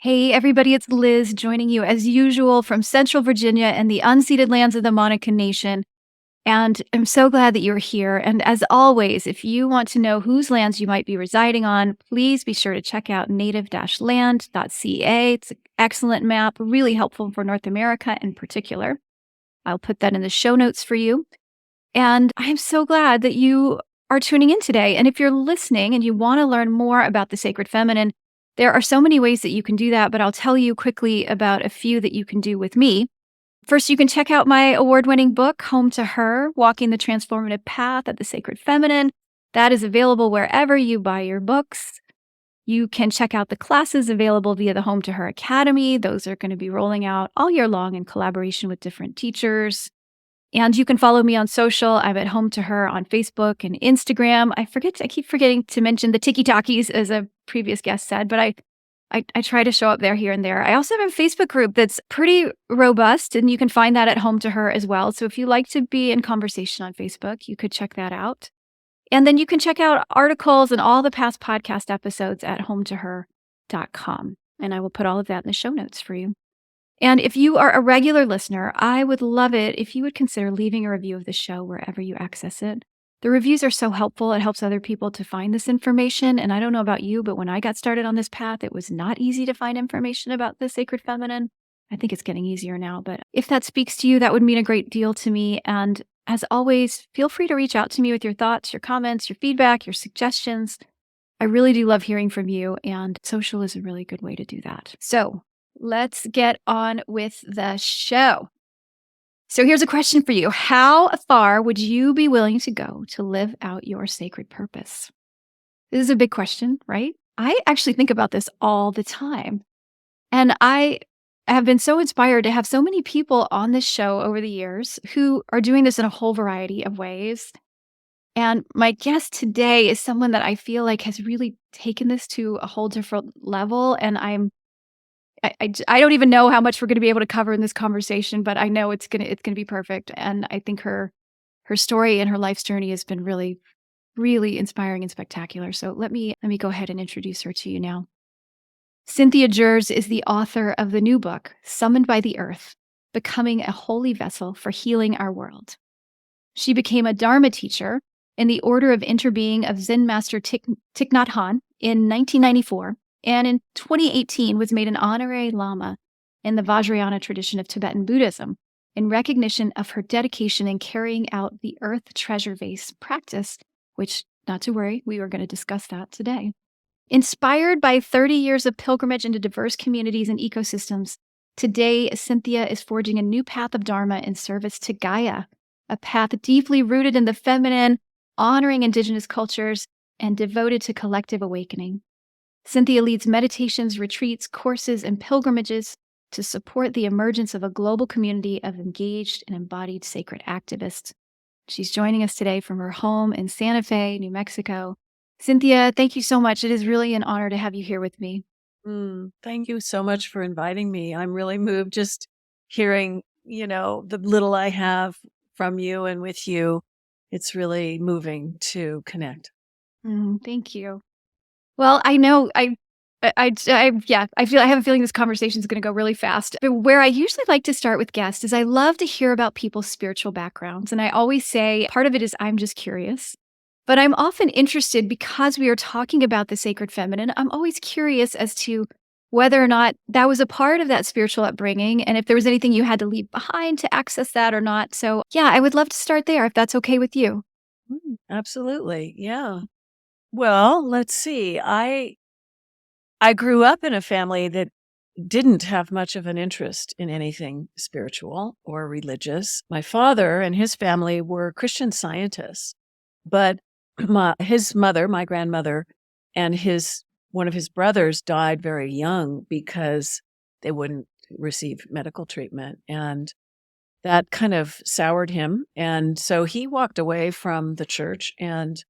Hey, everybody, it's Liz joining you as usual from Central Virginia and the unceded lands of the Monacan Nation. And I'm so glad that you're here. And as always, if you want to know whose lands you might be residing on, please be sure to check out native-land.ca. It's an excellent map, really helpful for North America in particular. I'll put that in the show notes for you. And I'm so glad that you are tuning in today. And if you're listening and you want to learn more about the sacred feminine, there are so many ways that you can do that, but I'll tell you quickly about a few that you can do with me. First, you can check out my award-winning book, Home to Her, Walking the Transformative Path of the Sacred Feminine. That is available wherever you buy your books. You can check out the classes available via the Home to Her Academy. Those are going to be rolling out all year long in collaboration with different teachers. And you can follow me on social. I'm at Home to Her on Facebook and Instagram. I keep forgetting to mention the Tiki-Takis, as a previous guest said, but I try to show up there here and there. I also have a Facebook group that's pretty robust, and you can find that at Home to Her as well. So if you like to be in conversation on Facebook, you could check that out. And then you can check out articles and all the past podcast episodes at hometoher.com. And I will put all of that in the show notes for you. And if you are a regular listener, I would love it if you would consider leaving a review of the show wherever you access it. The reviews are so helpful. It helps other people to find this information. And I don't know about you, but when I got started on this path, it was not easy to find information about the sacred feminine. I think it's getting easier now, but if that speaks to you, that would mean a great deal to me. And as always, feel free to reach out to me with your thoughts, your comments, your feedback, your suggestions. I really do love hearing from you, and social is a really good way to do that. So let's get on with the show. So here's a question for you. How far would you be willing to go to live out your sacred purpose? This is a big question, right? I actually think about this all the time. And I have been so inspired to have so many people on this show over the years who are doing this in a whole variety of ways. And my guest today is someone that I feel like has really taken this to a whole different level. And I don't even know how much we're going to be able to cover in this conversation, but I know it's gonna be perfect. And I think her story and her life's journey has been really, really inspiring and spectacular. So let me go ahead and introduce her to you now. Cynthia Jurs is the author of the new book, Summoned by the Earth: Becoming a Holy Vessel for Healing Our World. She became a Dharma teacher in the Order of Interbeing of Zen Master Thich Nhat Hanh in 1994, and in 2018 was made an honorary lama in the Vajrayana tradition of Tibetan Buddhism in recognition of her dedication in carrying out the Earth Treasure Vase practice, which, not to worry, we are going to discuss that today. Inspired by 30 years of pilgrimage into diverse communities and ecosystems, today Cynthia is forging a new path of Dharma in service to Gaia, a path deeply rooted in the feminine, honoring indigenous cultures, and devoted to collective awakening. Cynthia leads meditations, retreats, courses, and pilgrimages to support the emergence of a global community of engaged and embodied sacred activists. She's joining us today from her home in Santa Fe, New Mexico. Cynthia, thank you so much. It is really an honor to have you here with me. Thank you so much for inviting me. I'm really moved just hearing, the little I have from you and with you. It's really moving to connect. Thank you. Well, I know I have a feeling this conversation is going to go really fast. But where I usually like to start with guests is I love to hear about people's spiritual backgrounds. And I always say part of it is I'm just curious. But I'm often interested, because we are talking about the sacred feminine, I'm always curious as to whether or not that was a part of that spiritual upbringing, and if there was anything you had to leave behind to access that or not. So yeah, I would love to start there if that's okay with you. Absolutely. Yeah. Well, let's see. I grew up in a family that didn't have much of an interest in anything spiritual or religious. My father and his family were Christian Scientists, but his mother, my grandmother, and one of his brothers died very young because they wouldn't receive medical treatment. And that kind of soured him. And so he walked away from the church. And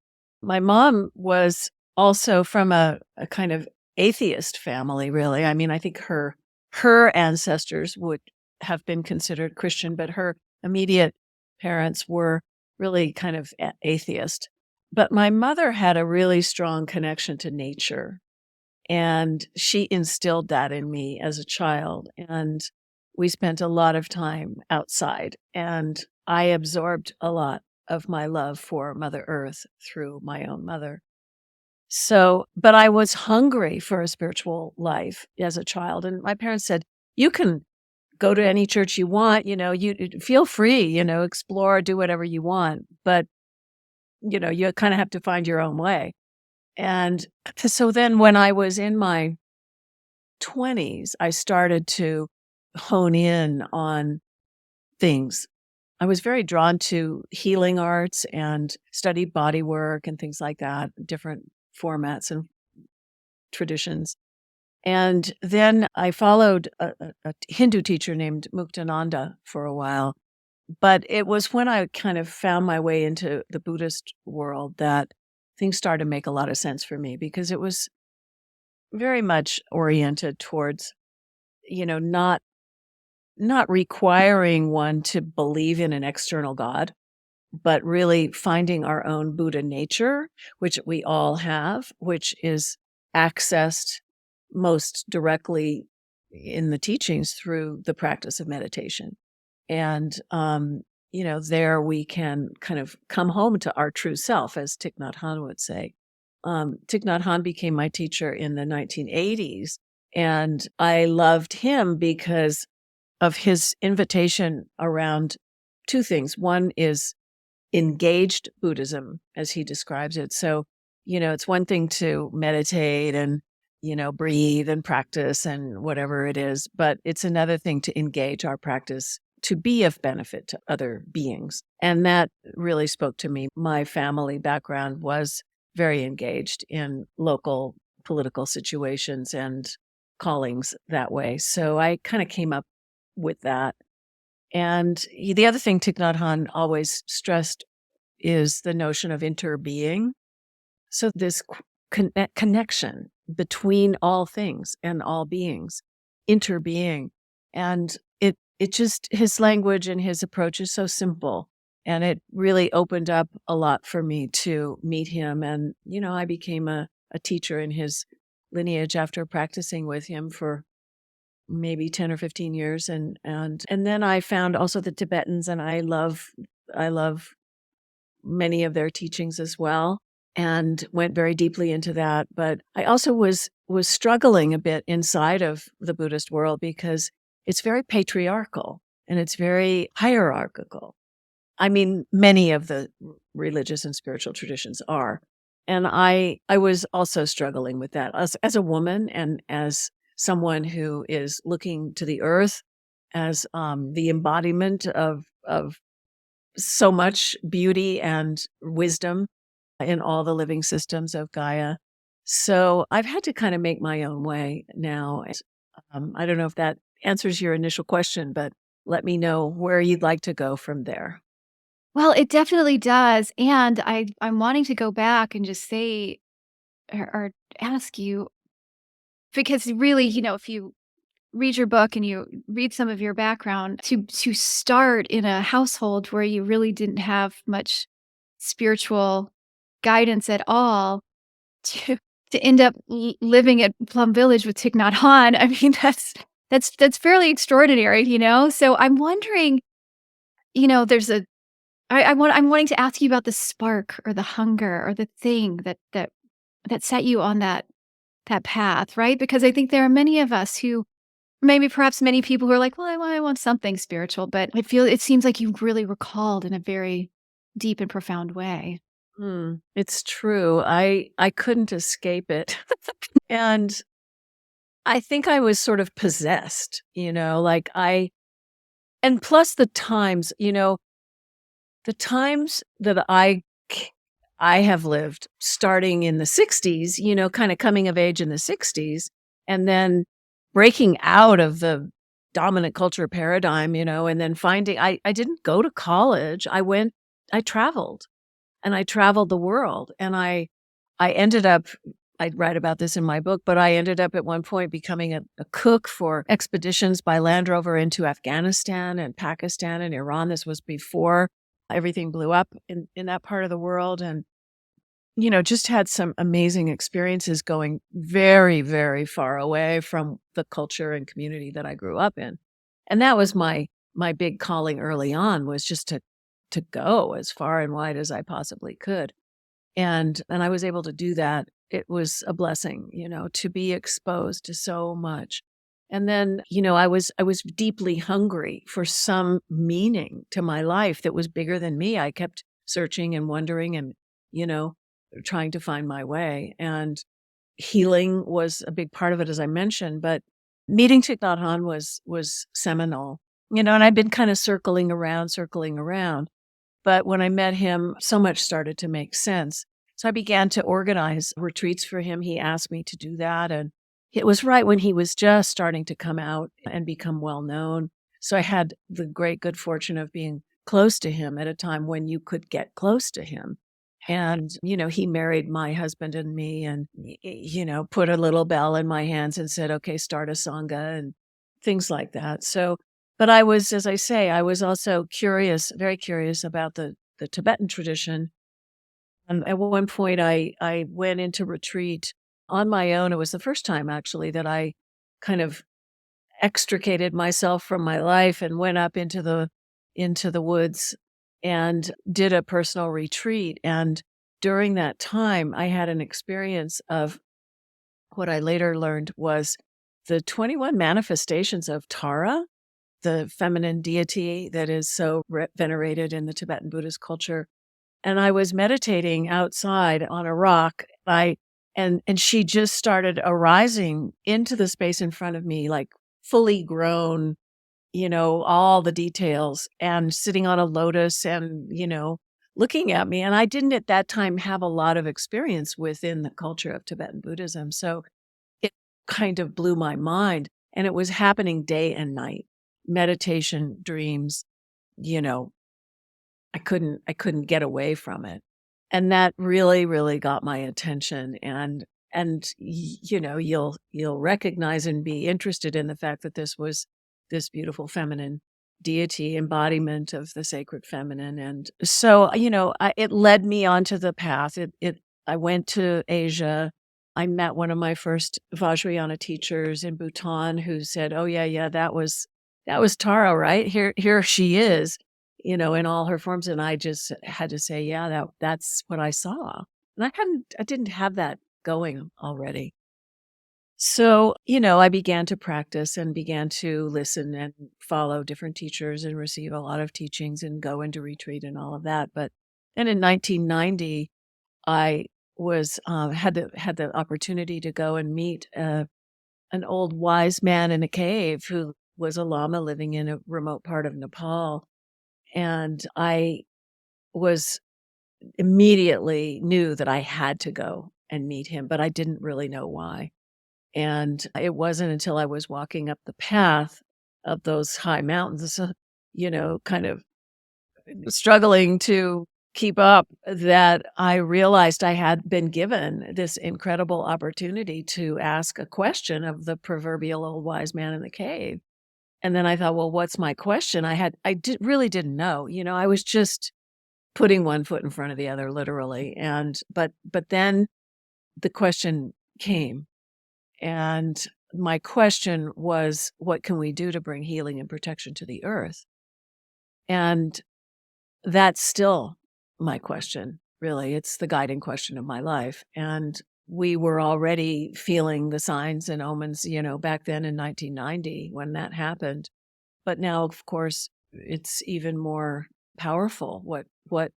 my mom was also from a kind of atheist family, really. I mean, I think her ancestors would have been considered Christian, but her immediate parents were really kind of atheist. But my mother had a really strong connection to nature. And she instilled that in me as a child. And we spent a lot of time outside. And I absorbed a lot of my love for Mother Earth through my own mother. So, but I was hungry for a spiritual life as a child. And my parents said, you can go to any church you want, you feel free, explore, do whatever you want. But, you kind of have to find your own way. And so then when I was in my 20s, I started to hone in on things. I was very drawn to healing arts and studied body work and things like that, different formats and traditions. And then I followed a Hindu teacher named Muktananda for a while. But it was when I kind of found my way into the Buddhist world that things started to make a lot of sense for me, because it was very much oriented towards, not requiring one to believe in an external God, but really finding our own Buddha nature, which we all have, which is accessed most directly in the teachings through the practice of meditation. And, there we can kind of come home to our true self, as Thich Nhat Hanh would say. Thich Nhat Hanh became my teacher in the 1980s, and I loved him because of his invitation around two things. One is engaged Buddhism, as he describes it. So, it's one thing to meditate and, breathe and practice and whatever it is, but it's another thing to engage our practice to be of benefit to other beings. And that really spoke to me. My family background was very engaged in local political situations and callings that way. So I kind of came up with that. And the other thing Thich Nhat Hanh always stressed is the notion of interbeing. So this connection between all things and all beings, interbeing. And it just, his language and his approach is so simple. And it really opened up a lot for me to meet him. And, I became a teacher in his lineage after practicing with him for maybe 10 or 15 years. And then I found also the Tibetans, and I love many of their teachings as well, and went very deeply into that. But I also was struggling a bit inside of the Buddhist world, because it's very patriarchal and it's very hierarchical. I mean, many of the religious and spiritual traditions are. And I was also struggling with that as a woman, and as someone who is looking to the earth as the embodiment of so much beauty and wisdom in all the living systems of Gaia. So I've had to kind of make my own way now. I don't know if that answers your initial question, but let me know where you'd like to go from there. Well, it definitely does, and I'm wanting to go back and just say or ask you, because really, if you read your book and you read some of your background, to start in a household where you really didn't have much spiritual guidance at all, to end up living at Plum Village with Thich Nhat Hanh. I mean, that's fairly extraordinary, So I'm wondering, there's a I'm wanting to ask you about the spark or the hunger or the thing that set you on that path, right? Because I think there are many of us who, maybe perhaps many people who are like, well, I want something spiritual, but it seems like you really were called in a very deep and profound way. It's true. I couldn't escape it. And I think I was sort of possessed, and plus the times, the times that I have lived starting in the 60s, kind of coming of age in the 60s, and then breaking out of the dominant culture paradigm, and then finding I didn't go to college. I traveled, and I traveled the world, and I ended up, I write about this in my book, but I ended up at one point becoming a cook for expeditions by Land Rover into Afghanistan and Pakistan and Iran. This was before everything blew up in that part of the world. And just had some amazing experiences going very, very far away from the culture and community that I grew up in. And that was my big calling early on, was just to go as far and wide as I possibly could. And I was able to do that. It was a blessing, to be exposed to so much. And then, I was deeply hungry for some meaning to my life that was bigger than me. I kept searching and wondering and, you know, trying to find my way. And healing was a big part of it, as I mentioned, but meeting Thich Nhat Hanh was seminal. And I'd been kind of circling around. But when I met him, so much started to make sense. So I began to organize retreats for him. He asked me to do that. And it was right when he was just starting to come out and become well known. So I had the great good fortune of being close to him at a time when you could get close to him. And, he married my husband and me and, put a little bell in my hands and said, okay, start a Sangha and things like that. So, but I was, as I say, I was also curious, very curious about the Tibetan tradition. And at one point, I went into retreat on my own. It was the first time, actually, that I kind of extricated myself from my life and went up into the woods and did a personal retreat. And during that time, I had an experience of what I later learned was the 21 manifestations of Tara, the feminine deity that is so venerated in the Tibetan Buddhist culture. And I was meditating outside on a rock. And she just started arising into the space in front of me, like fully grown, all the details, and sitting on a lotus and, looking at me. And I didn't at that time have a lot of experience within the culture of Tibetan Buddhism. So it kind of blew my mind. And it was happening day and night, meditation, dreams, you know, I couldn't get away from it. And that really, really got my attention. And you'll recognize and be interested in the fact that this was this beautiful feminine deity, embodiment of the sacred feminine. And so, it led me onto the path. I went to Asia. I met one of my first Vajrayana teachers in Bhutan who said, "Oh yeah, that was Tara, right? Here she is, in all her forms." And I just had to say, "Yeah, that's what I saw." And I didn't have that going already. So, I began to practice and began to listen and follow different teachers and receive a lot of teachings and go into retreat and all of that. But then in 1990, I was had the opportunity to go and meet an old wise man in a cave who was a lama living in a remote part of Nepal, and I was immediately knew that I had to go and meet him, but I didn't really know why. And it wasn't until I was walking up the path of those high mountains, kind of struggling to keep up, that I realized I had been given this incredible opportunity to ask a question of the proverbial old wise man in the cave. And then I thought, well, what's my question? Really didn't know. I was just putting one foot in front of the other, literally. But then the question came. And my question was, what can we do to bring healing and protection to the earth? And that's still my question, really. It's the guiding question of my life. And we were already feeling the signs and omens, back then in 1990 when that happened. But now, of course, it's even more powerful what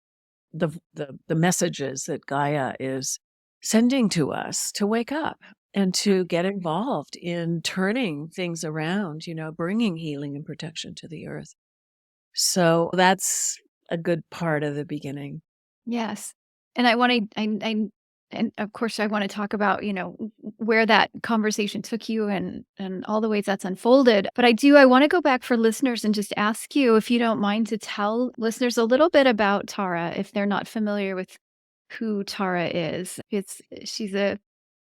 the messages that Gaia is sending to us to wake up and to get involved in turning things around, bringing healing and protection to the earth. So that's a good part of the beginning. Yes. And I want to, and of course, I want to talk about, where that conversation took you and all the ways that's unfolded. But I want to go back for listeners and just ask you, if you don't mind, to tell listeners a little bit about Tara, if they're not familiar with who Tara is. She's a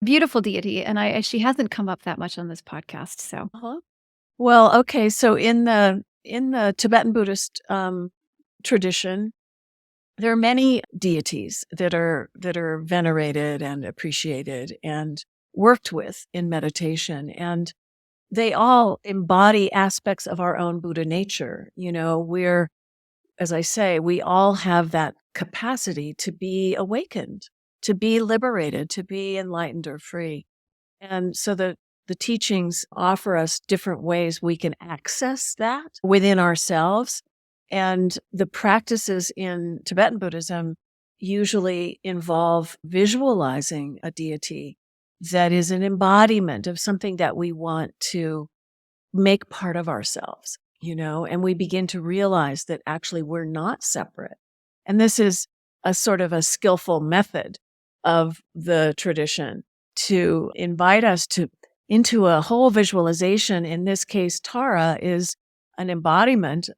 beautiful deity, and she hasn't come up that much on this podcast. So, Uh-huh. Well, okay. So in the Tibetan Buddhist tradition, there are many deities that are venerated and appreciated and worked with in meditation, and they all embody aspects of our own Buddha nature. We're, as I say, we all have that capacity to be awakened, to be liberated, to be enlightened or free. And so the teachings offer us different ways we can access that within ourselves. And the practices in Tibetan Buddhism usually involve visualizing a deity that is an embodiment of something that we want to make part of ourselves, and we begin to realize that actually we're not separate. And this is a sort of a skillful method of the tradition to invite us into a whole visualization. In this case, Tara is an embodiment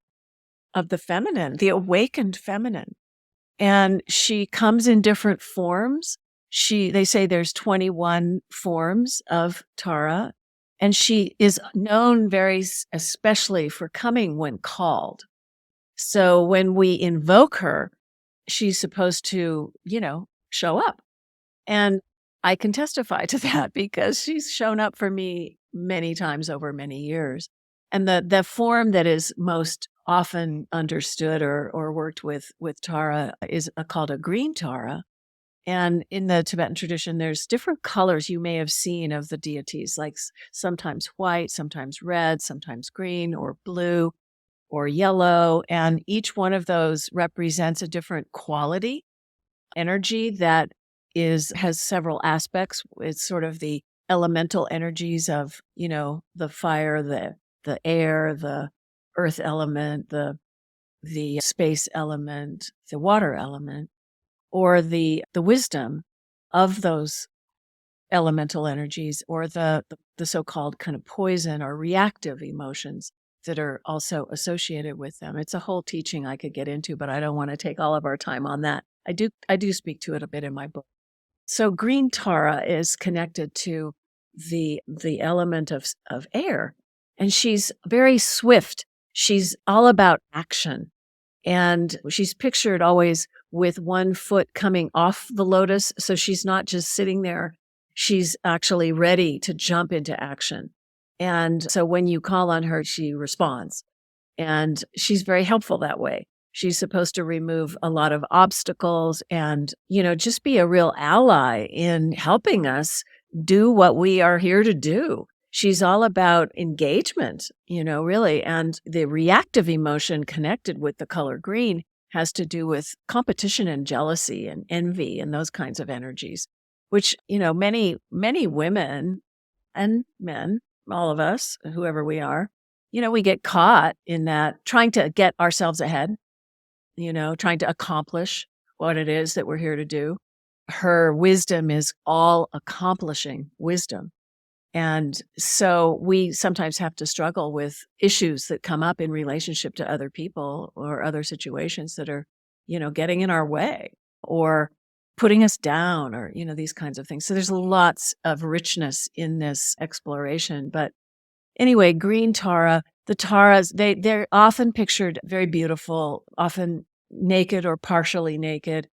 of the feminine, the awakened feminine. And she comes in different forms. They say there's 21 forms of Tara, and she is known very especially for coming when called. So when we invoke her, she's supposed to, show up. And I can testify to that because she's shown up for me many times over many years. And the form that is most often understood or worked with Tara is called a green Tara. And in the Tibetan tradition, there's different colors you may have seen of the deities, like sometimes white, sometimes red, sometimes green or blue or yellow. And each one of those represents a different quality, energy that has several aspects. It's sort of the elemental energies of, the fire, the air, the earth element, the space element, the water element, or the wisdom of those elemental energies, or the so-called kind of poison or reactive emotions that are also associated with them. It's a whole teaching I could get into, but I don't want to take all of our time on that. I do speak to it a bit in my book. So green Tara is connected to the element of air, and she's very swift. She's all about action. And she's pictured always with one foot coming off the lotus. So she's not just sitting there. She's actually ready to jump into action. And so when you call on her, she responds. And she's very helpful that way. She's supposed to remove a lot of obstacles and, just be a real ally in helping us do what we are here to do. She's all about engagement, really. And the reactive emotion connected with the color green has to do with competition and jealousy and envy and those kinds of energies, which, many, many women and men, all of us, whoever we are, we get caught in that, trying to get ourselves ahead, trying to accomplish what it is that we're here to do. Her wisdom is all accomplishing wisdom. And so we sometimes have to struggle with issues that come up in relationship to other people or other situations that are, getting in our way or putting us down or, these kinds of things. So there's lots of richness in this exploration. But anyway, green Tara, the Taras, they're often pictured very beautiful, often naked or partially naked,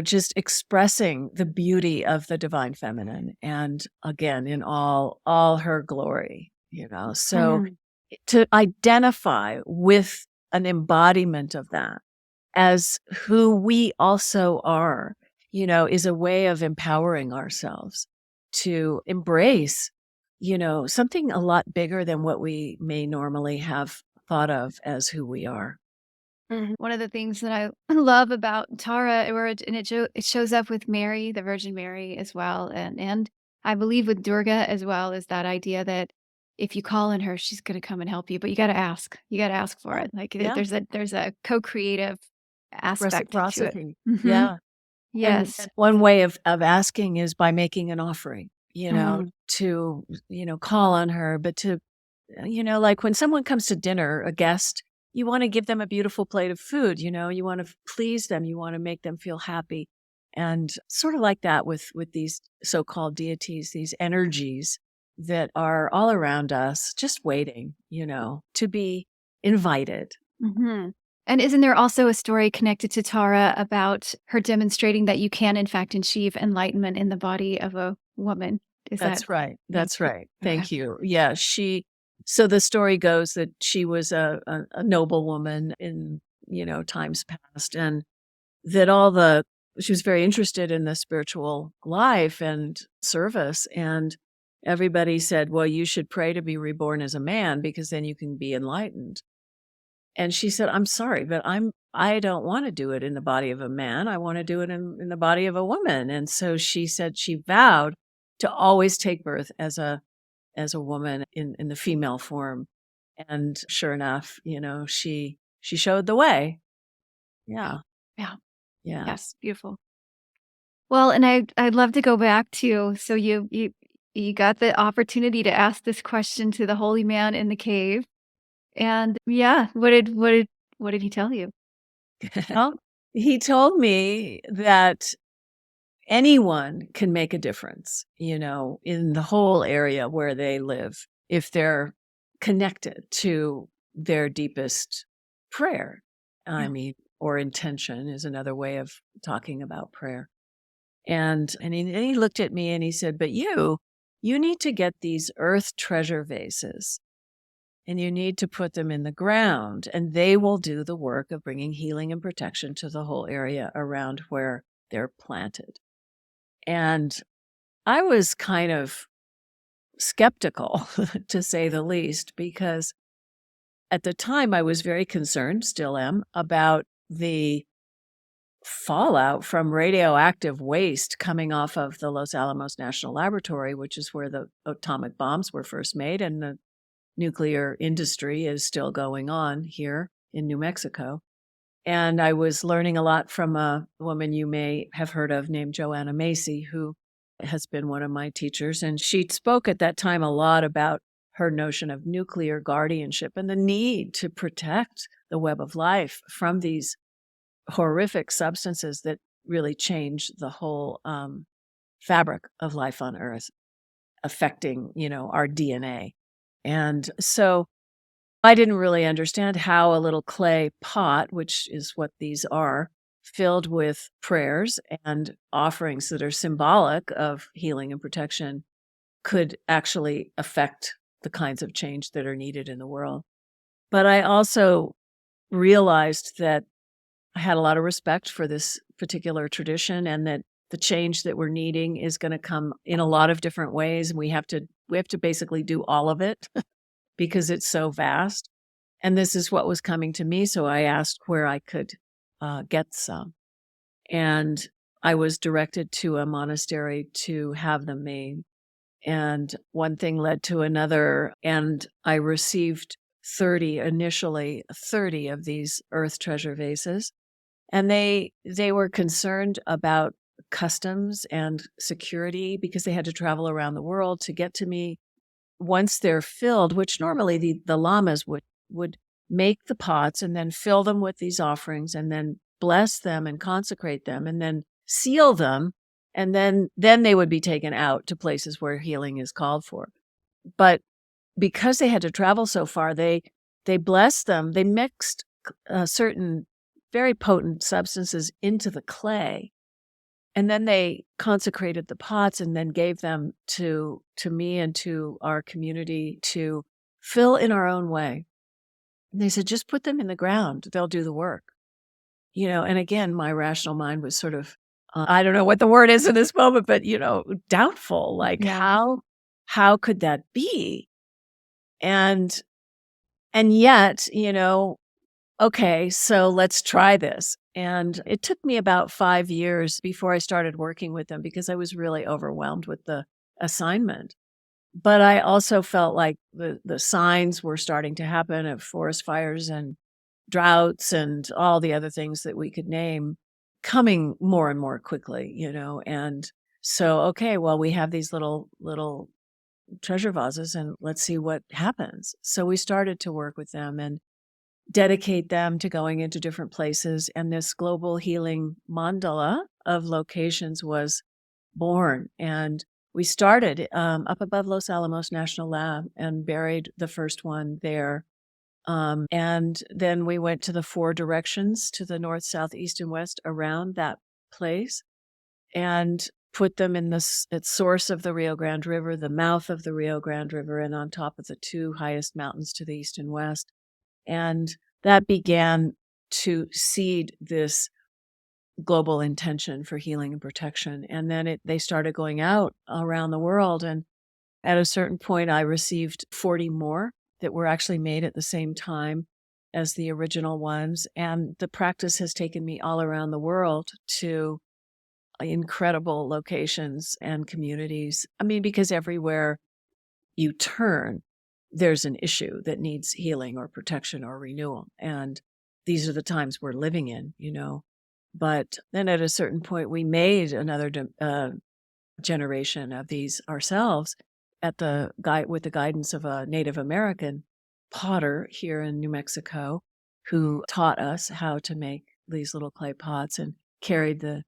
just expressing the beauty of the divine feminine. And again, in all her glory, So to identify with an embodiment of that as who we also are, is a way of empowering ourselves to embrace, something a lot bigger than what we may normally have thought of as who we are. One of the things that I love about Tara, it shows up with Mary, the Virgin Mary, as well, and I believe with Durga as well, is that idea that if you call on her, she's going to come and help you, but you got to ask. You got to ask for it. Like Yeah. there's a co-creative aspect to it. Reciprocity. Mhm. Yeah. Yes. And one way of asking is by making an offering, Mhm. to, call on her, but to, like when someone comes to dinner, a guest, you want to give them a beautiful plate of food, you want to please them, you want to make them feel happy. And sort of like that with these so-called deities, these energies that are all around us, just waiting, to be invited. Mhm. And isn't there also a story connected to Tara about her demonstrating that you can, in fact, achieve enlightenment in the body of a woman? Is that That's right. yeah. That's right. Okay. Thank you. Yeah, so the story goes that she was a noble woman in, times past, and that she was very interested in the spiritual life and service, and everybody said, "Well, you should pray to be reborn as a man because then you can be enlightened." And she said, "I'm sorry, but I don't want to do it in the body of a man. I want to do it in the body of a woman." And so she said she vowed to always take birth as a woman in the female form. And sure enough, she showed the way. Yeah. Yeah. Yeah. Yes. Beautiful. Well, and I'd love to go back to so you got the opportunity to ask this question to the holy man in the cave. And yeah, what did he tell you? Well, he told me that anyone can make a difference, in the whole area where they live if they're connected to their deepest prayer. I Yeah. mean, or intention is another way of talking about prayer. And he looked at me and he said, "But you need to get these Earth Treasure Vases and you need to put them in the ground, and they will do the work of bringing healing and protection to the whole area around where they're planted." And I was kind of skeptical, to say the least, because at the time I was very concerned, still am, about the fallout from radioactive waste coming off of the Los Alamos National Laboratory, which is where the atomic bombs were first made, and the nuclear industry is still going on here in New Mexico. And I was learning a lot from a woman you may have heard of named Joanna Macy, who has been one of my teachers. And she spoke at that time a lot about her notion of nuclear guardianship and the need to protect the web of life from these horrific substances that really change the whole fabric of life on Earth, affecting, our DNA. And so I didn't really understand how a little clay pot, which is what these are, filled with prayers and offerings that are symbolic of healing and protection, could actually affect the kinds of change that are needed in the world. But I also realized that I had a lot of respect for this particular tradition, and that the change that we're needing is going to come in a lot of different ways. And we have to basically do all of it because it's so vast. And this is what was coming to me. So I asked where I could get some. And I was directed to a monastery to have them made. And one thing led to another. And I received 30 of these Earth Treasure Vases. And they were concerned about customs and security because they had to travel around the world to get to me. Once they're filled, which normally the lamas would make the pots and then fill them with these offerings and then bless them and consecrate them and then seal them, and then they would be taken out to places where healing is called for. But because they had to travel so far, they blessed them. They mixed certain very potent substances into the clay, and then they consecrated the pots and then gave them to me and to our community to fill in our own way. And they said, "Just put them in the ground. They'll do the work." And again, my rational mind was sort of, I don't know what the word is in this moment, but, doubtful, like Yeah. how could that be? And yet, okay, so let's try this. And it took me about 5 years before I started working with them because I was really overwhelmed with the assignment. But I also felt like the signs were starting to happen of forest fires and droughts and all the other things that we could name coming more and more quickly, And so, okay, well, we have these little treasure vases and let's see what happens. So we started to work with them and dedicate them to going into different places. And this global healing mandala of locations was born. And we started up above Los Alamos National Lab and buried the first one there And then we went to the 4 directions, to the north, south, east, and west around that place, and put them in at source of the Rio Grande River, the mouth of the Rio Grande River, and on top of the 2 highest mountains to the east and west. And that began to seed this global intention for healing and protection. And then they started going out around the world. And at a certain point, I received 40 more that were actually made at the same time as the original ones. And the practice has taken me all around the world to incredible locations and communities. I mean, because everywhere you turn, there's an issue that needs healing or protection or renewal. And these are the times we're living in, But then at a certain point, we made another generation of these ourselves with the guidance of a Native American potter here in New Mexico, who taught us how to make these little clay pots and carried the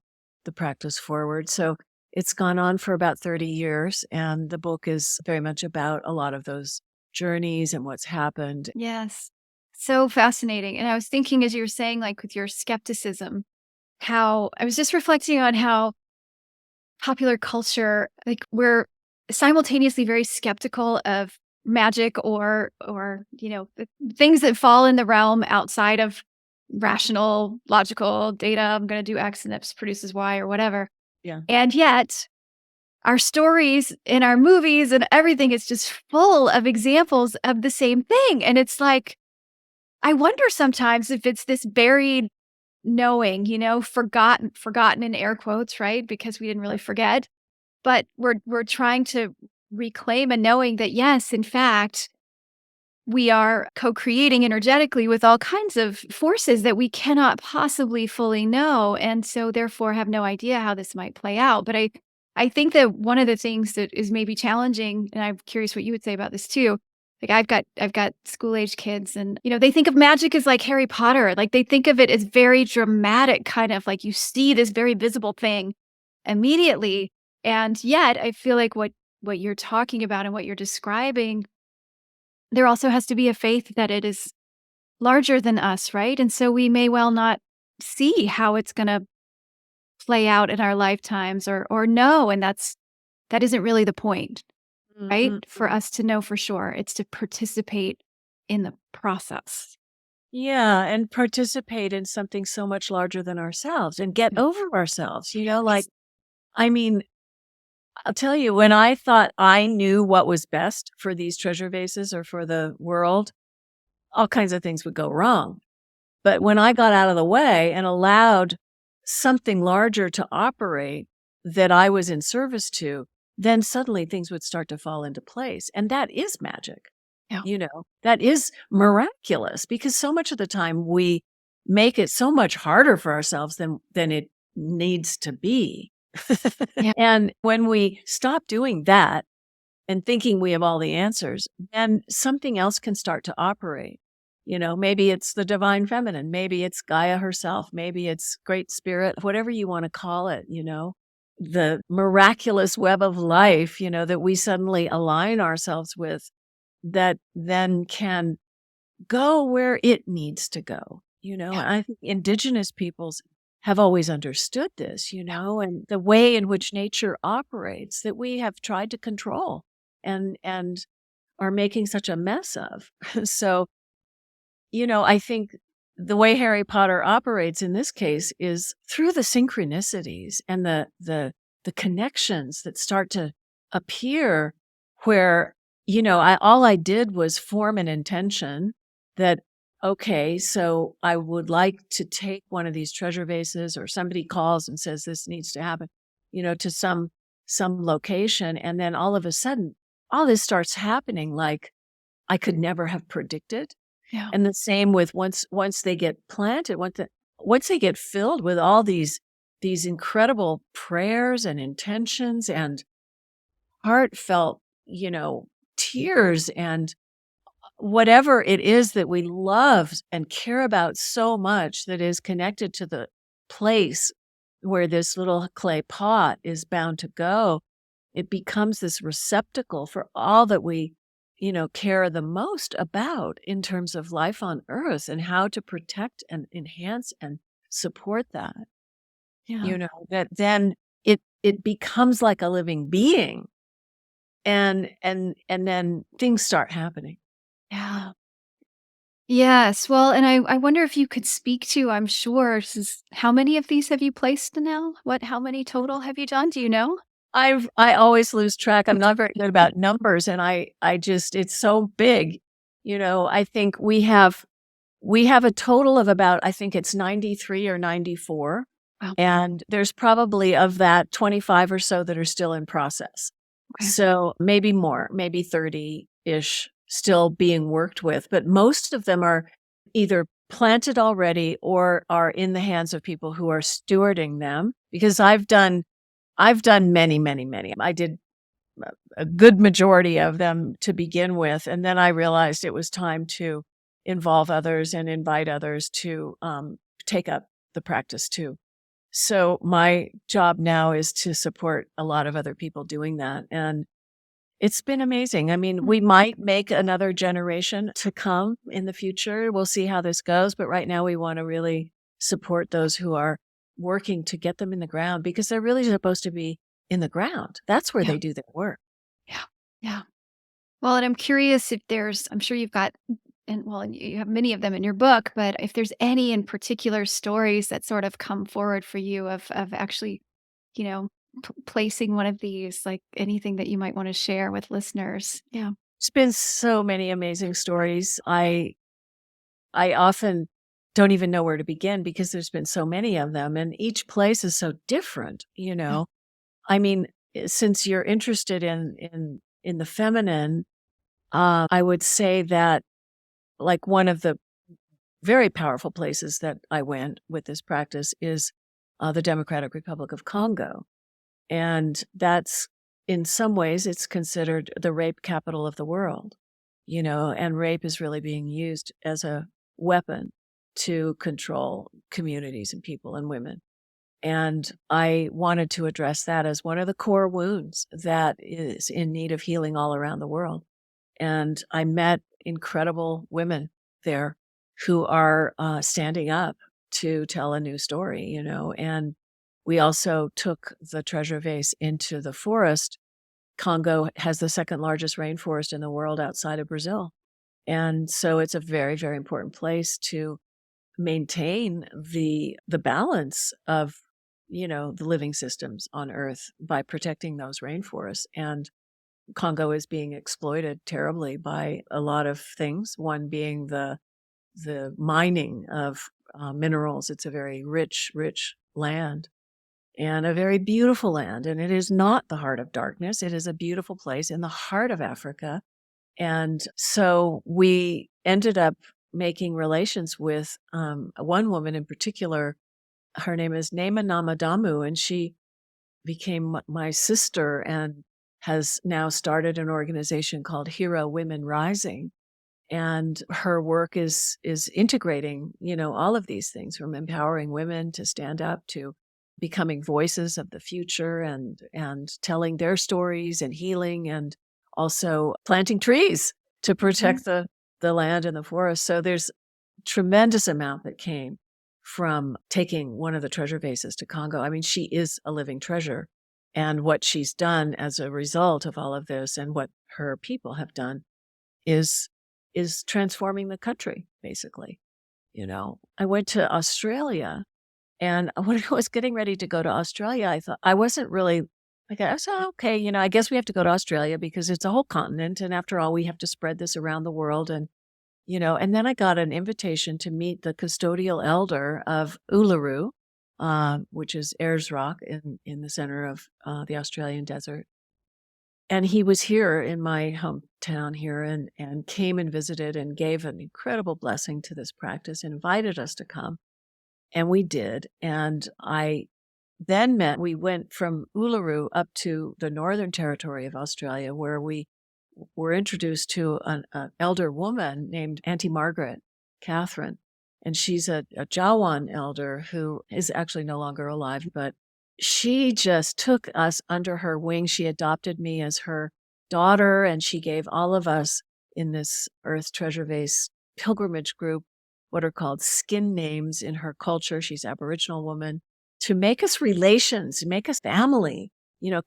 practice forward. So it's gone on for about 30 years, and the book is very much about a lot of those journeys and what's happened. Yes. So fascinating. And I was thinking, as you were saying, like with your skepticism, how I was just reflecting on how popular culture, like we're simultaneously very skeptical of magic or things that fall in the realm outside of rational, logical data. I'm going to do X and X produces Y or whatever. Yeah. And yet our stories in our movies and everything is just full of examples of the same thing. And it's like, I wonder sometimes if it's this buried knowing, forgotten in air quotes, right? Because we didn't really forget, but we're trying to reclaim a knowing that yes, in fact, we are co-creating energetically with all kinds of forces that we cannot possibly fully know, and so therefore have no idea how this might play out. But I think that one of the things that is maybe challenging, and I'm curious what you would say about this too. Like I've got school-age kids and they think of magic as like Harry Potter. Like they think of it as very dramatic, kind of like you see this very visible thing immediately. And yet I feel like what you're talking about and what you're describing, there also has to be a faith that it is larger than us, right? And so we may well not see how it's going to play out in our lifetimes or know, and that isn't really the point, right? For us to know for sure. It's to participate in the process. Yeah, and participate in something so much larger than ourselves and get over ourselves, like, I mean, I'll tell you, when I thought I knew what was best for these treasure vases or for the world, all kinds of things would go wrong. But when I got out of the way and allowed something larger to operate that I was in service to, then suddenly things would start to fall into place. And that is magic. Yeah. That is miraculous, because so much of the time we make it so much harder for ourselves than it needs to be. Yeah. And when we stop doing that and thinking we have all the answers, then something else can start to operate. Maybe it's the divine feminine, maybe it's Gaia herself, maybe it's Great Spirit, whatever you want to call it, the miraculous web of life, that we suddenly align ourselves with, that then can go where it needs to go. And I think indigenous peoples have always understood this, and the way in which nature operates that we have tried to control and are making such a mess of. So, I think the way Harry Potter operates in this case is through the synchronicities and the connections that start to appear where, all I did was form an intention that, okay, so I would like to take one of these treasure vases, or somebody calls and says this needs to happen, to some location. And then all of a sudden, all this starts happening like I could never have predicted. Yeah. And the same with once they get planted, once they get filled with all these incredible prayers and intentions and heartfelt, tears and whatever it is that we love and care about so much, that is connected to the place where this little clay pot is bound to go, it becomes this receptacle for all that we care the most about in terms of life on Earth and how to protect and enhance and support that. Yeah. That then it becomes like a living being, and then things start happening. Yeah. Yes. Well, and I wonder if you could speak to, I'm sure, how many of these have you placed now? How many total have you done? Do you know? I always lose track. I'm not very good about numbers, and I just it's so big. I think we have a total of about, I think it's 93 or 94, Wow. and there's probably of that 25 or so that are still in process. Okay. So maybe more, maybe 30-ish still being worked with, but most of them are either planted already or are in the hands of people who are stewarding them, because I've done many, many, many. I did a good majority of them to begin with, and then I realized it was time to involve others and invite others to take up the practice too. So my job now is to support a lot of other people doing that, and it's been amazing. I mean, we might make another generation to come in the future. We'll see how this goes, but right now we want to really support those who are working to get them in the ground, because they're really supposed to be in the ground. That's where Yeah. they do their work. Yeah. Yeah. Well, and I'm curious if I'm sure you've got, and well, and you have many of them in your book, but if there's any in particular stories that sort of come forward for you of actually, you know, placing one of these, like anything that you might want to share with listeners. Yeah. It's been so many amazing stories. I often don't even know where to begin because there's been so many of them, and each place is so different. I mean, since you're interested in the feminine, I would say that, like, one of the very powerful places that I went with this practice is the Democratic Republic of Congo. And that's, in some ways, it's considered the rape capital of the world, and rape is really being used as a weapon to control communities and people and women. And I wanted to address that as one of the core wounds that is in need of healing all around the world. And I met incredible women there who are standing up to tell a new story. And we also took the treasure vase into the forest. Congo has the second largest rainforest in the world outside of Brazil. And so it's a very, very important place to maintain the balance of, the living systems on Earth by protecting those rainforests. And Congo is being exploited terribly by a lot of things, one being the mining of minerals. It's a very rich, rich land, and a very beautiful land. And it is not the heart of darkness. It is a beautiful place in the heart of Africa. And so we ended up making relations with one woman in particular. Her name is Nema Namadamu, and she became my sister and has now started an organization called Hero Women Rising. And her work is integrating, all of these things, from empowering women to stand up to becoming voices of the future, and telling their stories and healing, and also planting trees to protect the land and the forest. So there's tremendous amount that came from taking one of the treasure vases to Congo. I mean, she is a living treasure. And what she's done as a result of all of this, and what her people have done, is transforming the country, basically. I went to Australia, and when I was getting ready to go to Australia, I thought, I wasn't really like, I was okay, I guess we have to go to Australia because it's a whole continent, and after all, we have to spread this around the world. And then I got an invitation to meet the custodial elder of Uluru, which is Ayers Rock in the center of the Australian desert. And he was here in my hometown here, and came and visited and gave an incredible blessing to this practice, invited us to come. And we did. And I then we went from Uluru up to the Northern Territory of Australia, where we were introduced to an elder woman named Auntie Margaret Catherine. And she's a Jawan elder who is actually no longer alive, but she just took us under her wing. She adopted me as her daughter, and she gave all of us in this Earth Treasure Vase pilgrimage group what are called skin names in her culture. She's Aboriginal woman, to make us relations, make us family,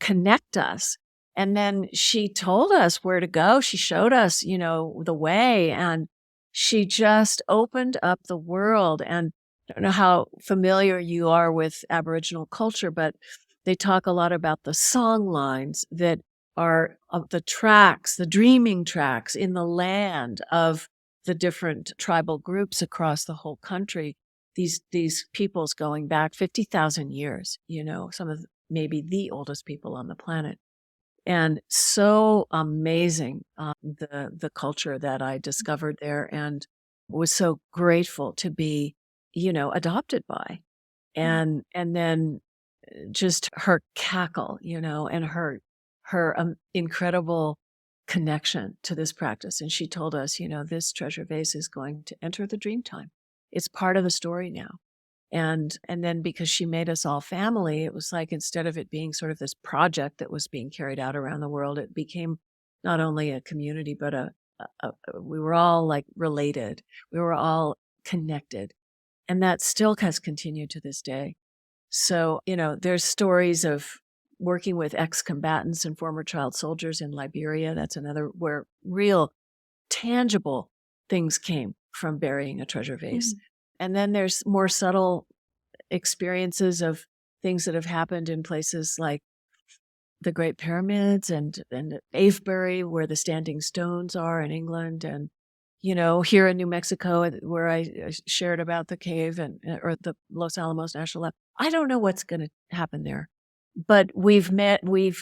connect us. And then she told us where to go. She showed us, the way, and she just opened up the world. And I don't know how familiar you are with Aboriginal culture, but they talk a lot about the song lines that are of the tracks, the dreaming tracks in the land of the different tribal groups across the whole country. These peoples going back 50,000 years, some of maybe the oldest people on the planet. And so amazing, the culture that I discovered there, and was so grateful to be, adopted by. And then just her cackle, and her incredible connection to this practice. And she told us, this treasure vase is going to enter the dream time. It's part of the story now. And then because she made us all family, it was like, instead of it being sort of this project that was being carried out around the world, it became not only a community, but we were all like related. We were all connected. And that still has continued to this day. So, there's stories of working with ex-combatants and former child soldiers in Liberia. That's another where real tangible things came from burying a treasure vase. And then there's more subtle experiences of things that have happened in places like the Great Pyramids and Avebury, where the standing stones are in England, and here in New Mexico, where I shared about the cave or the Los Alamos National Lab. I don't know what's going to happen there, but we've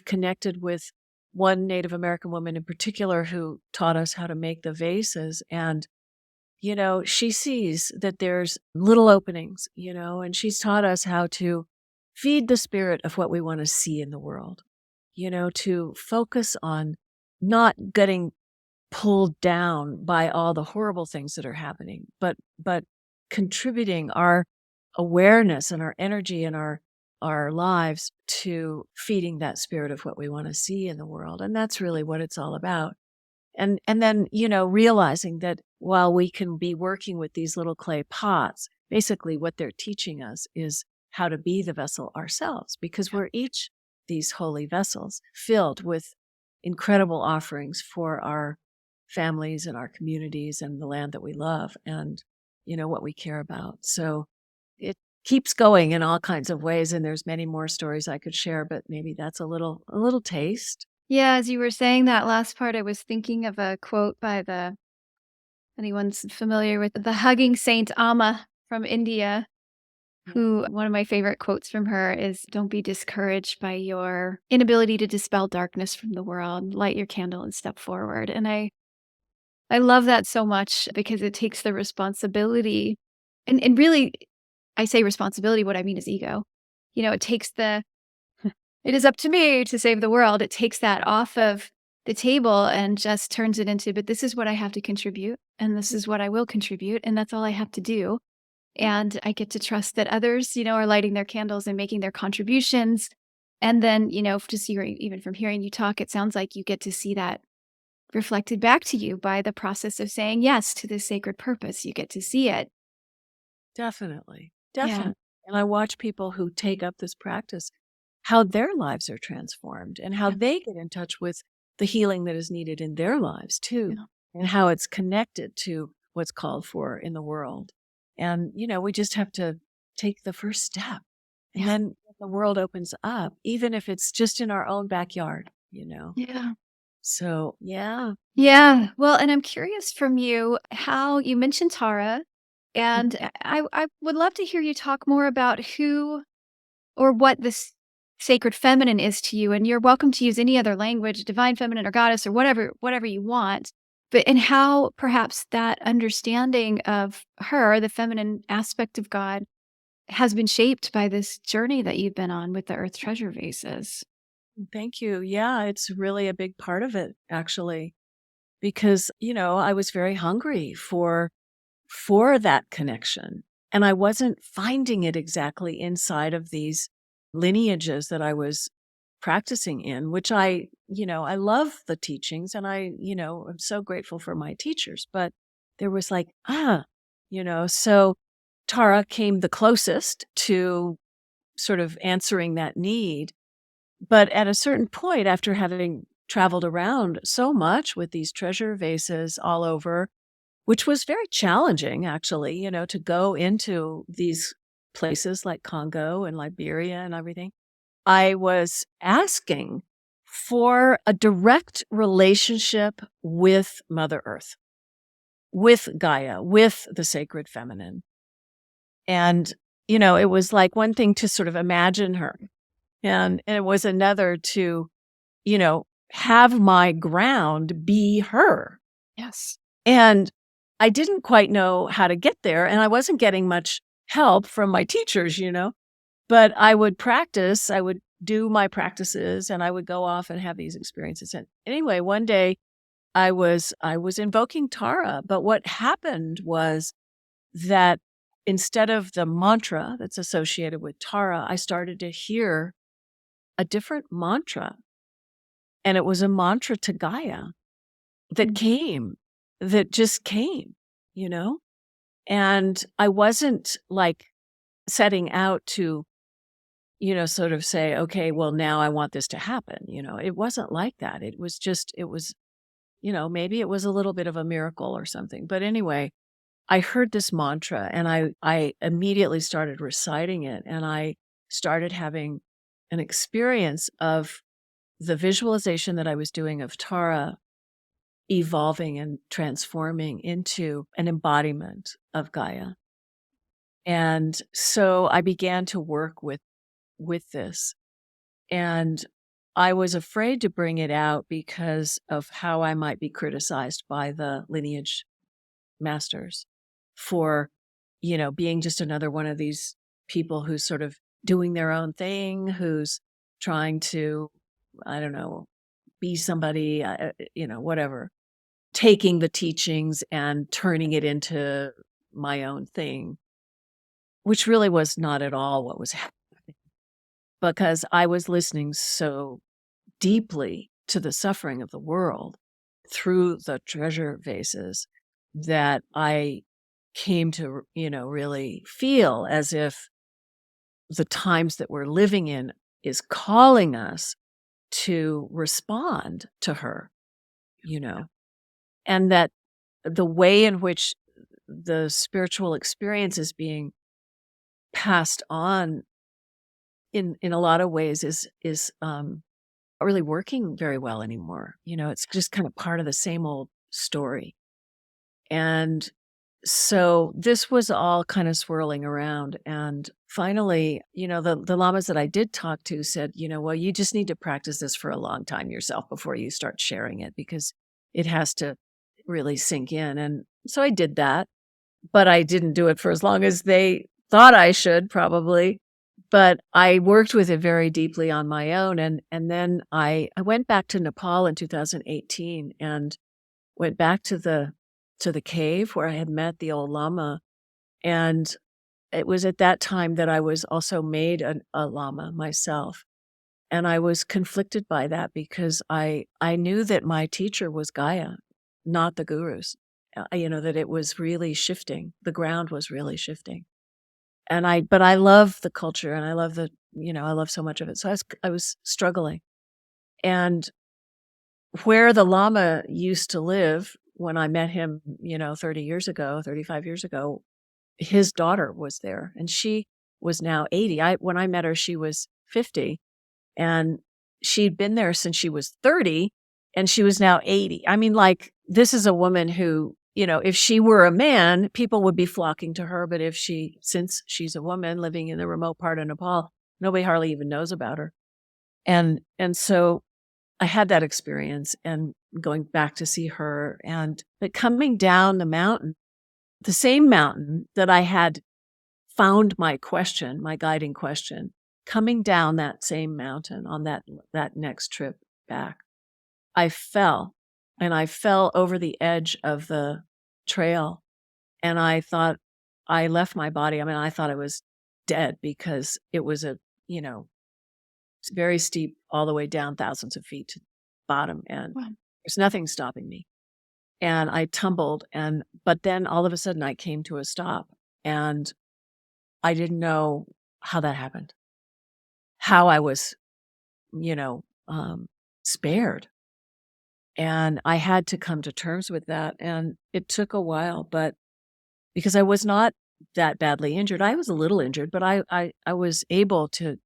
connected with one Native American woman in particular who taught us how to make the vases. And, she sees that there's little openings, and she's taught us how to feed the spirit of what we want to see in the world, to focus on not getting pulled down by all the horrible things that are happening, but contributing our awareness and our energy and our lives to feeding that spirit of what we want to see in the world. And that's really what it's all about. And then, realizing that while we can be working with these little clay pots, basically what they're teaching us is how to be the vessel ourselves, because we're each these holy vessels filled with incredible offerings for our families and our communities and the land that we love and, what we care about. So it keeps going in all kinds of ways. And there's many more stories I could share, but maybe that's a little taste. Yeah, as you were saying that last part, I was thinking of a quote by anyone's familiar with the hugging saint Amma from India, who one of my favorite quotes from her is, "Don't be discouraged by your inability to dispel darkness from the world. Light your candle and step forward." And I love that so much because it takes the responsibility, and really, I say responsibility, what I mean is ego. It takes it is up to me to save the world. It takes that off of the table and just turns it into, but this is what I have to contribute, and this is what I will contribute, and that's all I have to do. And I get to trust that others, are lighting their candles and making their contributions. And then, just even from hearing you talk, it sounds like you get to see that reflected back to you by the process of saying yes to this sacred purpose. You get to see it. Definitely. Yeah. And I watch people who take up this practice, how their lives are transformed and how they get in touch with the healing that is needed in their lives too, and how it's connected to what's called for in the world. And, we just have to take the first step, and then the world opens up, even if it's just in our own backyard, Yeah. So, yeah. Yeah. Well, and I'm curious from you how you mentioned Tara, and I would love to hear you talk more about who or what this sacred feminine is to you. And you're welcome to use any other language, divine feminine or goddess or whatever you want. But and how perhaps that understanding of her, the feminine aspect of God, has been shaped by this journey that you've been on with the Earth Treasure Vases. Thank you. Yeah, it's really a big part of it, actually, because, I was very hungry for that connection. And I wasn't finding it exactly inside of these lineages that I was practicing in, which I love the teachings, and I'm so grateful for my teachers, but there was like, so Tara came the closest to sort of answering that need. But at a certain point, after having traveled around so much with these treasure vases all over, which was very challenging, actually, to go into these places like Congo and Liberia and everything, I was asking for a direct relationship with Mother Earth, with Gaia, with the sacred feminine. And, it was like one thing to sort of imagine her, and it was another to, have my ground be her. Yes. And I didn't quite know how to get there, and I wasn't getting much help from my teachers, but I would practice, I would do my practices, and I would go off and have these experiences. And anyway, one day I was invoking Tara, but what happened was that instead of the mantra that's associated with Tara, I started to hear a different mantra. And it was a mantra to Gaia that just came, And I wasn't like setting out to, sort of say, okay, well, now I want this to happen. It wasn't like that. It was maybe it was a little bit of a miracle or something. But anyway, I heard this mantra and I immediately started reciting it, and I started having an experience of the visualization that I was doing of Tara evolving and transforming into an embodiment of Gaia. And so I began to work with this. And I was afraid to bring it out because of how I might be criticized by the lineage masters for, being just another one of these people who's sort of doing their own thing, who's trying to, I don't know, be somebody, whatever, taking the teachings and turning it into my own thing, which really was not at all what was happening, because I was listening so deeply to the suffering of the world through the treasure vases that I came to, really feel as if the times that we're living in is calling us to respond to her, and that the way in which the spiritual experience is being passed on in a lot of ways is not really working very well anymore. It's just kind of part of the same old story. And so this was all kind of swirling around. And finally, the lamas that I did talk to said, well, you just need to practice this for a long time yourself before you start sharing it, because it has to really sink in. And so I did that, but I didn't do it for as long as they thought I should, probably. But I worked with it very deeply on my own. And then I went back to Nepal in 2018 and went back to the cave where I had met the old lama. And it was at that time that I was also made a lama myself. And I was conflicted by that because I knew that my teacher was Gaia, not the gurus, that it was really shifting. The ground was really shifting. But I love the culture, and I love I love so much of it. So I was struggling. And where the lama used to live when I met him, 35 years ago, his daughter was there, and she was now 80. When I met her, she was 50, and she'd been there since she was 30, and she was now 80. I mean, like, this is a woman who, if she were a man, people would be flocking to her. But since she's a woman living in the remote part of Nepal, nobody hardly even knows about her. And so I had that experience, and going back to see her, but coming down the mountain, the same mountain that I had found my guiding question, coming down that same mountain on that next trip back, I fell over the edge of the trail, and I thought I left my body. I mean, I thought I was dead, because it was It's very steep all the way down thousands of feet to the bottom, and Wow. there's nothing stopping me. And I tumbled, but then all of a sudden I came to a stop, and I didn't know how that happened, how I was, you know, spared. And I had to come to terms with that. And it took a while, but because I was not that badly injured, I was a little injured, but I was able to,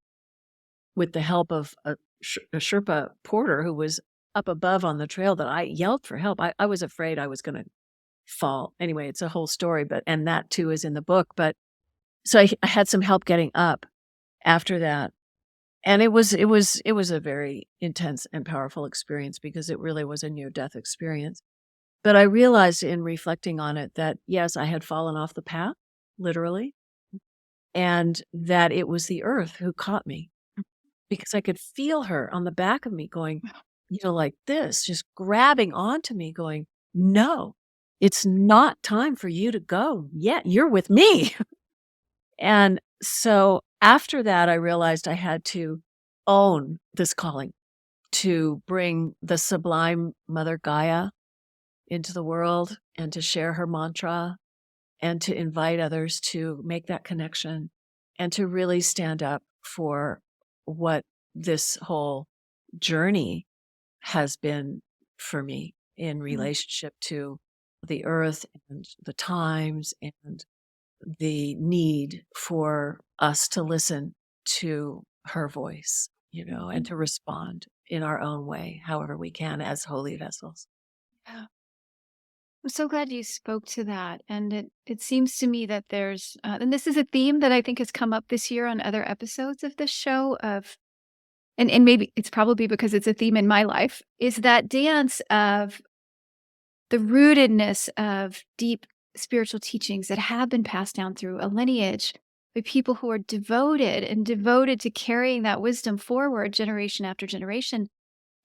with the help of a Sherpa porter who was up above on the trail, that I yelled for help. I was afraid I was going to fall. Anyway, it's a whole story, and that too is in the book. But so I had some help getting up after that. And it was a very intense and powerful experience, because it really was a near-death experience. But I realized in reflecting on it that, yes, I had fallen off the path, literally, and that it was the earth who caught me, because I could feel her on the back of me going, like this, just grabbing onto me, going, "No, it's not time for you to go yet. You're with me." And so after that, I realized I had to own this calling to bring the sublime Mother Gaia into the world, and to share her mantra, and to invite others to make that connection, and to really stand up for what this whole journey has been for me in relationship to the earth and the times, and the need for us to listen to her voice, and to respond in our own way, however we can, as holy vessels. Yeah. I'm so glad you spoke to that. And it seems to me that there's, and this is a theme that I think has come up this year on other episodes of this show and maybe it's probably because it's a theme in my life, is that dance of the rootedness of deep spiritual teachings that have been passed down through a lineage by people who are devoted to carrying that wisdom forward generation after generation,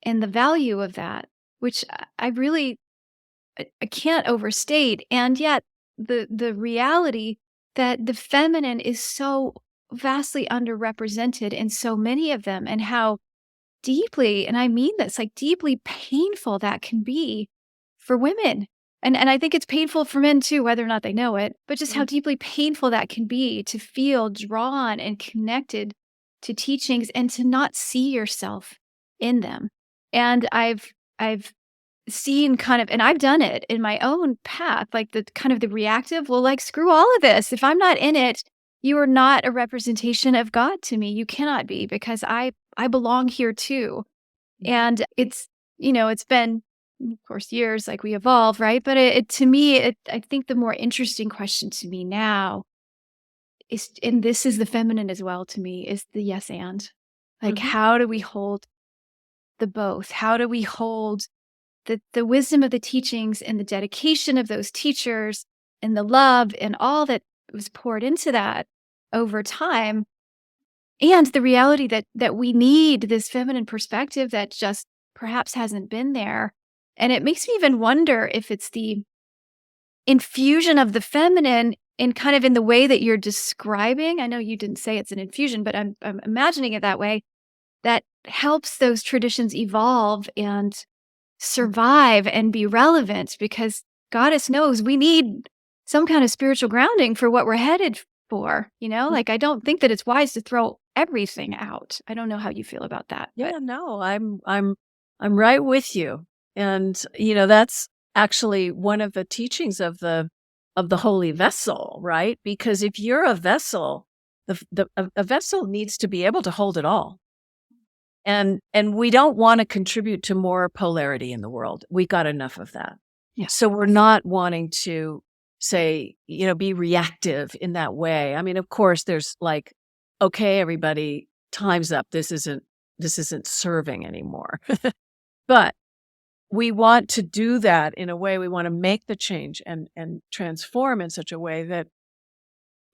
and the value of that, which I really I can't overstate. And yet the reality that the feminine is so vastly underrepresented in so many of them, and how deeply, and I mean this, like deeply painful that can be for women. And I think it's painful for men too, whether or not they know it, but just how Mm. deeply painful that can be to feel drawn and connected to teachings and to not see yourself in them. And I've seen kind of, and I've done it in my own path, like the kind of the reactive, well, like, screw all of this. If I'm not in it, you are not a representation of God to me. You cannot be, because I belong here too. And it's been, of course, years, like we evolve, right? But it to me, I think the more interesting question to me now is, and this is the feminine as well to me, is the yes and. Like, Mhm. how do we hold the both? How do we hold the wisdom of the teachings and the dedication of those teachers and the love and all that was poured into that over time, and the reality that we need this feminine perspective that just perhaps hasn't been there. And it makes me even wonder if it's the infusion of the feminine in kind of in the way that you're describing. I know you didn't say it's an infusion, but I'm imagining it that way, that helps those traditions evolve and survive and be relevant, because Goddess knows we need some kind of spiritual grounding for what we're headed for, Mm. Like, I don't think that it's wise to throw everything out. I don't know how you feel about that, but Yeah, no, I'm right with you. And that's actually one of the teachings of the holy vessel, right? Because if you're a vessel, a vessel needs to be able to hold it all. And we don't want to contribute to more polarity in the world. We got enough of that. yeah. So we're not wanting to say, be reactive in that way. I mean, of course, there's like, okay, everybody, time's up. This isn't serving anymore. But we want to do that in a way. We want to make the change and transform in such a way that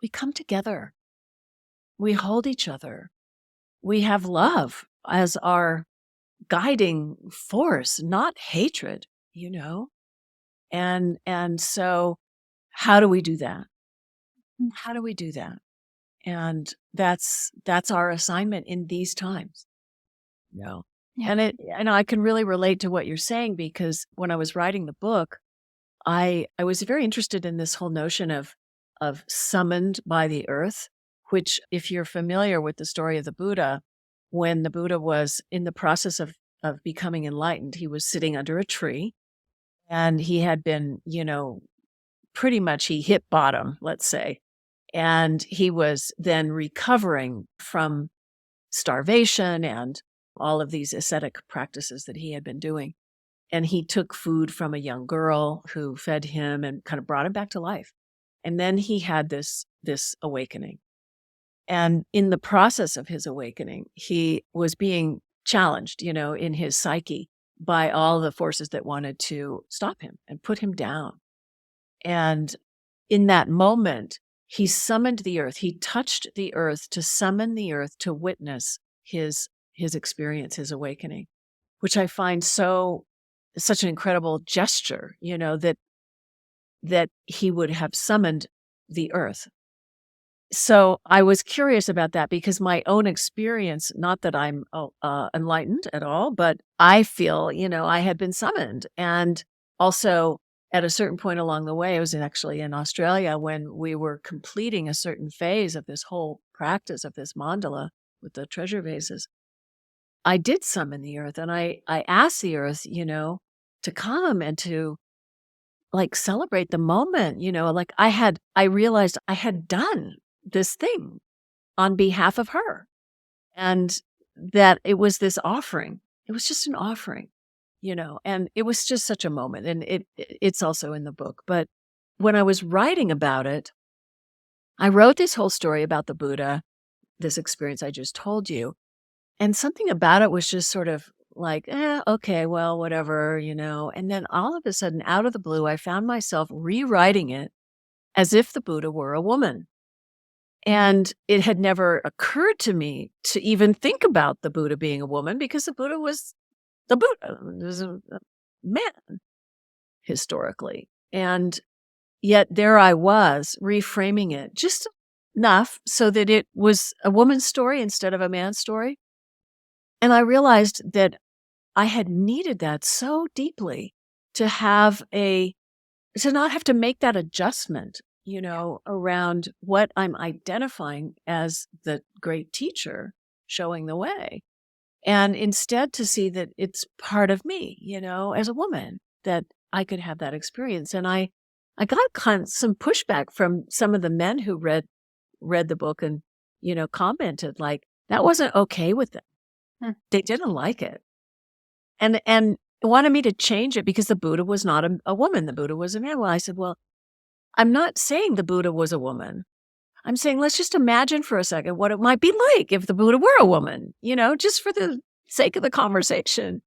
we come together. We hold each other. We have love as our guiding force, not hatred, And so how do we do that? How do we do that? And that's our assignment in these times. No. Yeah. And I can really relate to what you're saying, because when I was writing the book, I was very interested in this whole notion of summoned by the earth, which, if you're familiar with the story of the Buddha, when the Buddha was in the process of becoming enlightened, he was sitting under a tree, and he had been, pretty much he hit bottom, let's say. And he was then recovering from starvation and all of these ascetic practices that he had been doing. And he took food from a young girl who fed him and kind of brought him back to life. And then he had this awakening. And in the process of his awakening, he was being challenged, in his psyche by all the forces that wanted to stop him and put him down. And in that moment, he summoned the earth. He touched the earth to summon the earth to witness his experience, his awakening, which I find such an incredible gesture, that he would have summoned the earth. So I was curious about that, because my own experience, not that I'm enlightened at all, but I feel, I had been summoned. And also, at a certain point along the way, I was actually in Australia when we were completing a certain phase of this whole practice of this mandala with the treasure vases. I did summon the earth, and I asked the earth, to come and to celebrate the moment, I realized I had done this thing on behalf of her, and that it was this offering. It was just an offering, and it was just such a moment. And it's also in the book. But when I was writing about it, I wrote this whole story about the Buddha, this experience I just told you. And something about it was just sort of like, okay, well, whatever, And then all of a sudden, out of the blue, I found myself rewriting it as if the Buddha were a woman. And it had never occurred to me to even think about the Buddha being a woman, because the Buddha was the Buddha. He was a man historically. And yet there I was reframing it just enough so that it was a woman's story instead of a man's story. And I realized that I had needed that so deeply to not have to make that adjustment, around what I'm identifying as the great teacher showing the way. And instead to see that it's part of me, as a woman, that I could have that experience. And I got some pushback from some of the men who read the book and, commented like that wasn't okay with them. They didn't like it. And wanted me to change it because the Buddha was not a woman. The Buddha was a man. Well, I said, well, I'm not saying the Buddha was a woman. I'm saying, let's just imagine for a second what it might be like if the Buddha were a woman, just for the sake of the conversation.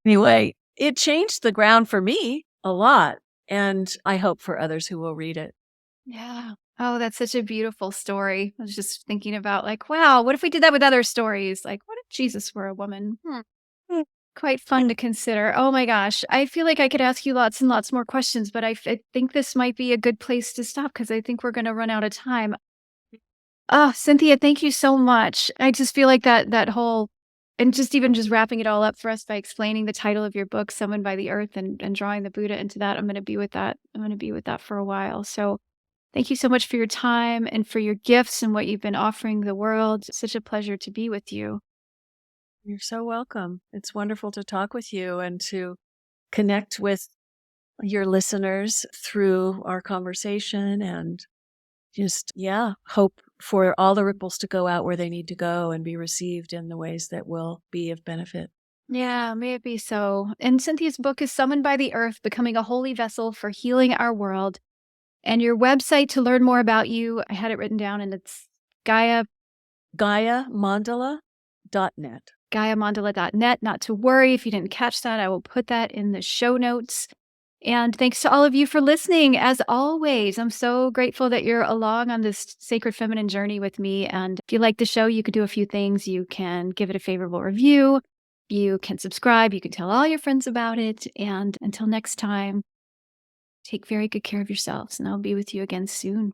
Anyway, it changed the ground for me a lot. And I hope for others who will read it. Yeah. Oh, that's such a beautiful story. I was just thinking about wow, what if we did that with other stories? Like, what if Jesus were a woman? Quite fun to consider. Oh my gosh. I feel like I could ask you lots and lots more questions, but I think this might be a good place to stop because I think we're going to run out of time. Oh, Cynthia, thank you so much. I just feel like that whole, and just even just wrapping it all up for us by explaining the title of your book, Summoned by the Earth, and drawing the Buddha into that. I'm going to be with that. I'm going to be with that for a while. So thank you so much for your time and for your gifts and what you've been offering the world. It's such a pleasure to be with you. You're so welcome. It's wonderful to talk with you and to connect with your listeners through our conversation, and just, hope for all the ripples to go out where they need to go and be received in the ways that will be of benefit. Yeah, may it be so. And Cynthia's book is Summoned by the Earth, Becoming a Holy Vessel for Healing Our World. And your website to learn more about you, I had it written down, and it's GaiaMandala.net. GaiaMandala.net. Not to worry if you didn't catch that. I will put that in the show notes. And thanks to all of you for listening. As always, I'm so grateful that you're along on this sacred feminine journey with me. And if you like the show, you can do a few things. You can give it a favorable review. You can subscribe. You can tell all your friends about it. And until next time, take very good care of yourselves, and I'll be with you again soon.